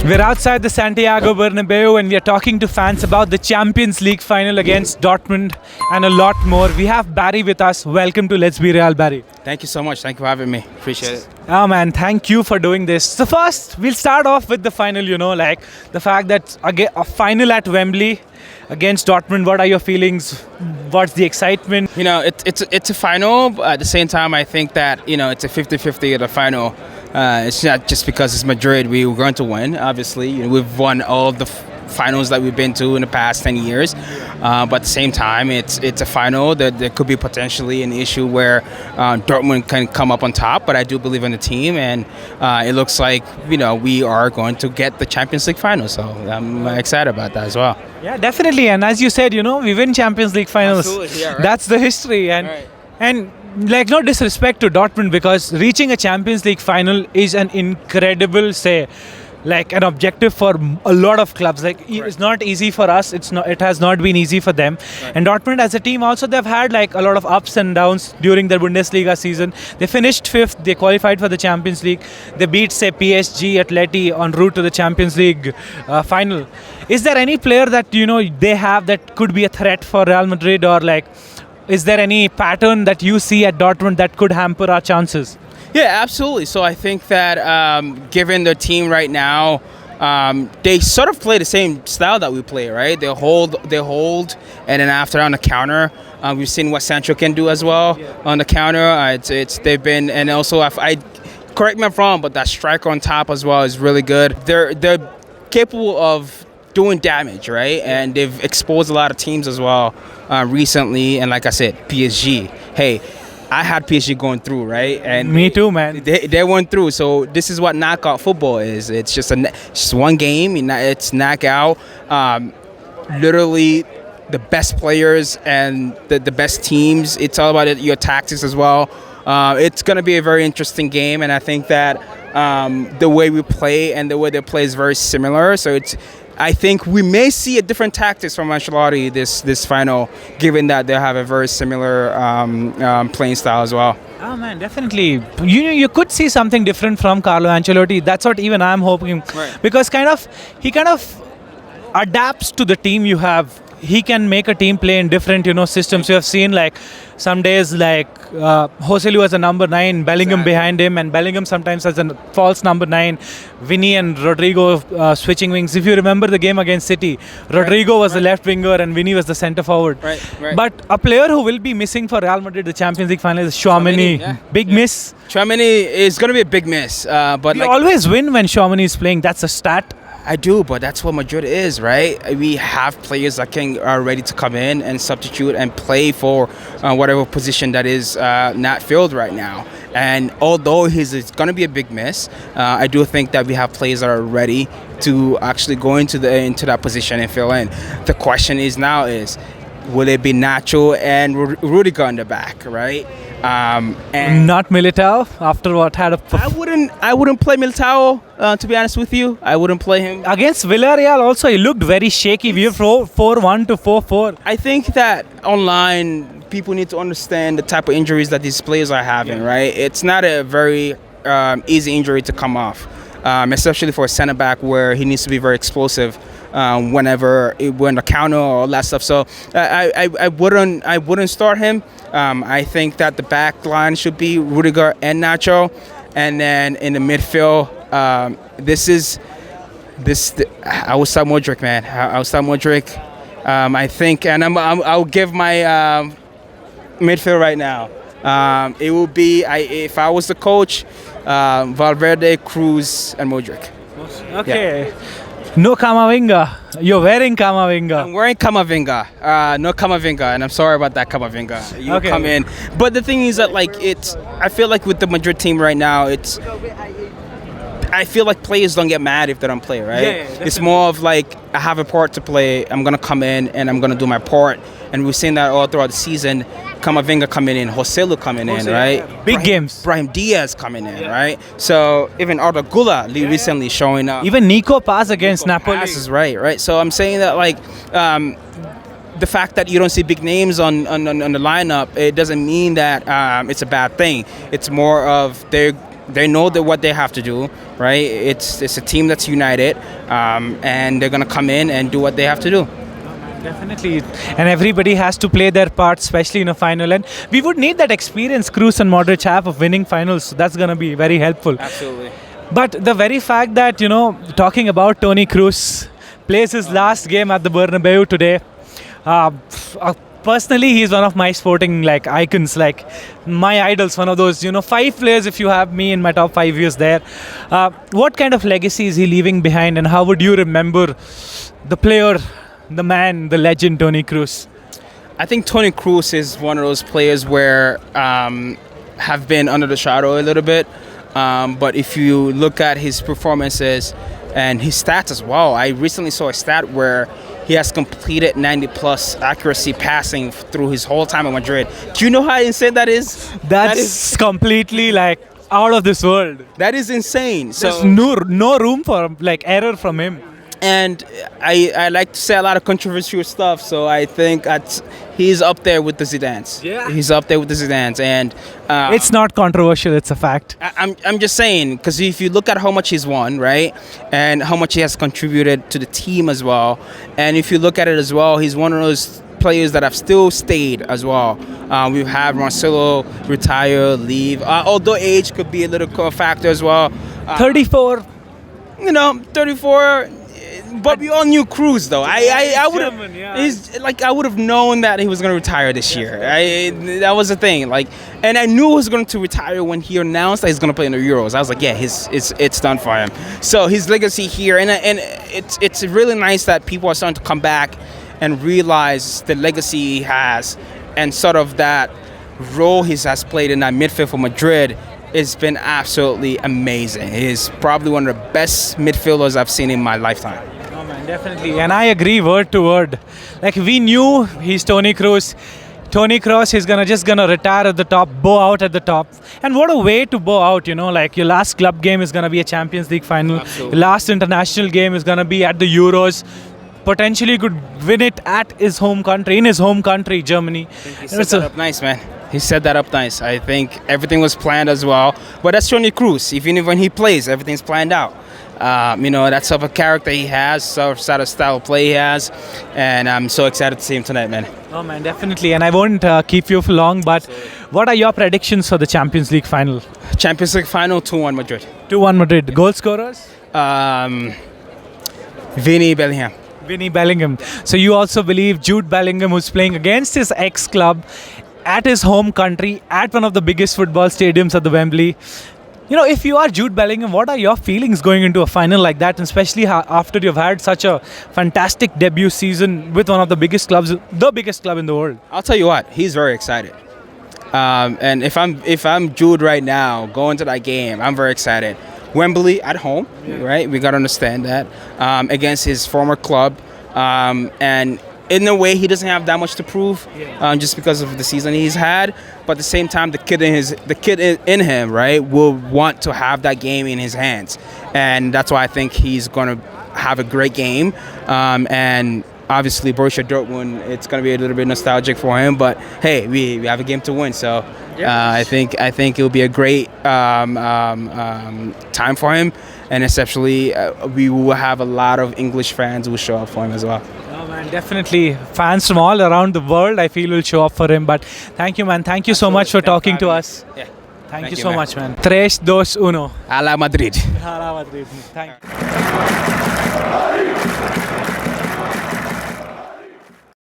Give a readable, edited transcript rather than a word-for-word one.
We're outside the Santiago Bernabeu and we are talking to fans about the Champions League final against Dortmund and a lot more. We have Barry with us. Welcome to Let's Be Real, Barry. Thank you so much. Thank you for having me. Appreciate it. Oh man, thank you for doing this. So first, we'll start off with the final, like the fact that a final at Wembley against Dortmund. What are your feelings? What's the excitement? It's a final, but at the same time, I think that, it's a 50-50 at the final. It's not just because it's Madrid. We were going to win, obviously. We've won all of the finals that we've been to in the past 10 years. But at the same time, it's a final that there could be potentially an issue where Dortmund can come up on top. But I do believe in the team, and it looks like, we are going to get the Champions League final. So I'm excited about that as well. Yeah, definitely. And as you said, we win Champions League finals. Absolutely, yeah, right. That's the history. And no disrespect to Dortmund, because reaching a Champions League final is an incredible, an objective for a lot of clubs. It's not easy for us. It has not been easy for them. Right. And Dortmund as a team also, they've had a lot of ups and downs during their Bundesliga season. They finished 5th. They qualified for the Champions League. They beat, PSG, Atleti en route to the Champions League final. Is there any player that they have that could be a threat for Real Madrid, or is there any pattern that you see at Dortmund that could hamper our chances? Yeah, absolutely. So I think that given the team right now, they sort of play the same style that we play, right? They hold, and then after on the counter, we've seen what Sancho can do as well on the counter. They've been, and also I correct me if I'm wrong, but that striker on top as well is really good. They're capable of doing damage, right? And they've exposed a lot of teams as well recently. And like I said, PSG. Hey, I had PSG going through, right? And me too, man. They went through. So this is what knockout football is. It's just one game. It's knockout. Literally, the best players and the best teams. It's all about your tactics as well. It's going to be a very interesting game, and I think that the way we play and the way they play is very similar. So I think we may see a different tactics from Ancelotti this final, given that they have a very similar playing style as well. Oh man, definitely. You could see something different from Carlo Ancelotti. That's what even I'm hoping, right. Because he kind of adapts to the team you have. He can make a team play in different, systems. You have seen some days Joselu as a number 9, Bellingham behind him, and Bellingham sometimes as a false number 9. Vinny and Rodrigo switching wings. If you remember the game against City, Rodrigo was the left winger and Vinny was the centre forward. Right. But a player who will be missing for Real Madrid the Champions League final is Tchouaméni. Big miss. Tchouaméni is going to be a big miss. But you always win when Tchouaméni is playing. That's a stat. I do, but that's what Madrid is, right? We have players that are ready to come in and substitute and play for whatever position that is not filled right now. And although it's going to be a big miss, I do think that we have players that are ready to actually go into that position and fill in. The question is now will it be Nacho and Rudiger on the back, right? And not Militao after what had a. I wouldn't play Militao. To be honest with you, I wouldn't play him against Villarreal. Also, he looked very shaky. We have 4-1 to 4-4. I think that online people need to understand the type of injuries that these players are having. Right? It's not a very easy injury to come off, especially for a center back where he needs to be very explosive. Whenever we're in the counter or all that stuff, so I wouldn't start him. I think that the back line should be Rudiger and Nacho, and then in the midfield, I will start Modric, man. I'll start Modric. I think, and I'll give my midfield right now. It will be if I was the coach, Valverde, Kroos, and Modric. Okay. Yeah. No Camavinga. You're wearing Camavinga. I'm wearing Camavinga. No Camavinga, and I'm sorry about that, Camavinga. You come in. But the thing is that, I feel like with the Madrid team right now, I feel like players don't get mad if they don't play, right? Yeah, it's more of I have a part to play. I'm going to come in, and I'm going to do my part. And we've seen that all throughout the season. Camavinga coming in, Joselu coming in, right? Big games. Brahim Diaz coming in, right? So even Arda Güler recently showing up. Even Nico Paz against Napoli. Paz is right. So I'm saying that the fact that you don't see big names on the lineup, it doesn't mean that it's a bad thing. It's more of they're They know that what they have to do, right? It's a team that's united, and they're gonna come in and do what they have to do. Definitely, and everybody has to play their part, especially in a final. And we would need that experience Kroos and Modric have of winning finals. So that's gonna be very helpful. Absolutely. But the very fact that talking about Toni Kroos plays his last game at the Bernabeu today. Personally, he's one of my sporting icons, my idols. One of those 5 players. If you have me in my top 5 years there, what kind of legacy is he leaving behind, and how would you remember the player, the man, the legend, Toni Kroos? I think Toni Kroos is one of those players where have been under the shadow a little bit. But if you look at his performances and his stats as well, I recently saw a stat where he has completed 90+ accuracy passing through his whole time in Madrid. Do you know how insane that is? That's completely out of this world. That is insane. There's no room for error from him. And I like to say a lot of controversial stuff, so I think he's up there with the Zidanes. Yeah. He's up there with the Zidanes, and it's not controversial. It's a fact. I'm just saying, because if you look at how much he's won, right, and how much he has contributed to the team as well, and if you look at it as well, he's one of those players that have still stayed as well. We've had Marcelo retire, leave, although age could be a little factor as well. 34. 34. But we all knew Kroos, though. I would have. Yeah. I would have known that he was going to retire this year. That was the thing. And I knew he was going to retire when he announced that he's going to play in the Euros. I was like, yeah, it's done for him. So his legacy here, and it's really nice that people are starting to come back and realize the legacy he has, and sort of that role he has played in that midfield for Madrid. It's been absolutely amazing. He's probably one of the best midfielders I've seen in my lifetime. Oh man, definitely. And I agree word to word. We knew he's Toni Kroos. Toni Kroos is just gonna retire at the top, bow out at the top. And what a way to bow out, your last club game is gonna be a Champions League final. Absolutely. Your last international game is gonna be at the Euros. Potentially could win it at his home country, Germany. He set that up nice, man. He set that up nice. I think everything was planned as well. But that's Toni Kroos. Even when he plays, everything's planned out. That sort of character he has, sort of style of play he has, and I'm so excited to see him tonight, man. Oh man, definitely. And I won't keep you for long, but what are your predictions for the Champions League final? Champions League final, 2-1 Madrid. 2-1 Madrid. Goal scorers? Vinny Bellingham. Vinny Bellingham. So you also believe Jude Bellingham, who's playing against his ex-club at his home country, at one of the biggest football stadiums at the Wembley. If you are Jude Bellingham, what are your feelings going into a final like that, and especially after you've had such a fantastic debut season with one of the biggest clubs, the biggest club in the world? I'll tell you what, he's very excited. And if I'm Jude right now, going to that game, I'm very excited. Wembley at home, right? We got to understand that. Against his former club, and in a way, he doesn't have that much to prove, just because of the season he's had. But at the same time, the kid in him, right, will want to have that game in his hands, and that's why I think he's going to have a great game. And obviously, Borussia Dortmund, it's going to be a little bit nostalgic for him. But hey, we have a game to win, so I think it will be a great time for him, and especially we will have a lot of English fans who will show up for him as well. Man, definitely. Fans from all around the world, I feel, will show up for him. But thank you, man. Thank you so much for talking to us. Yeah. Thank you so much, man. 3, 2, 1. A la Madrid. A la Madrid. Thank you.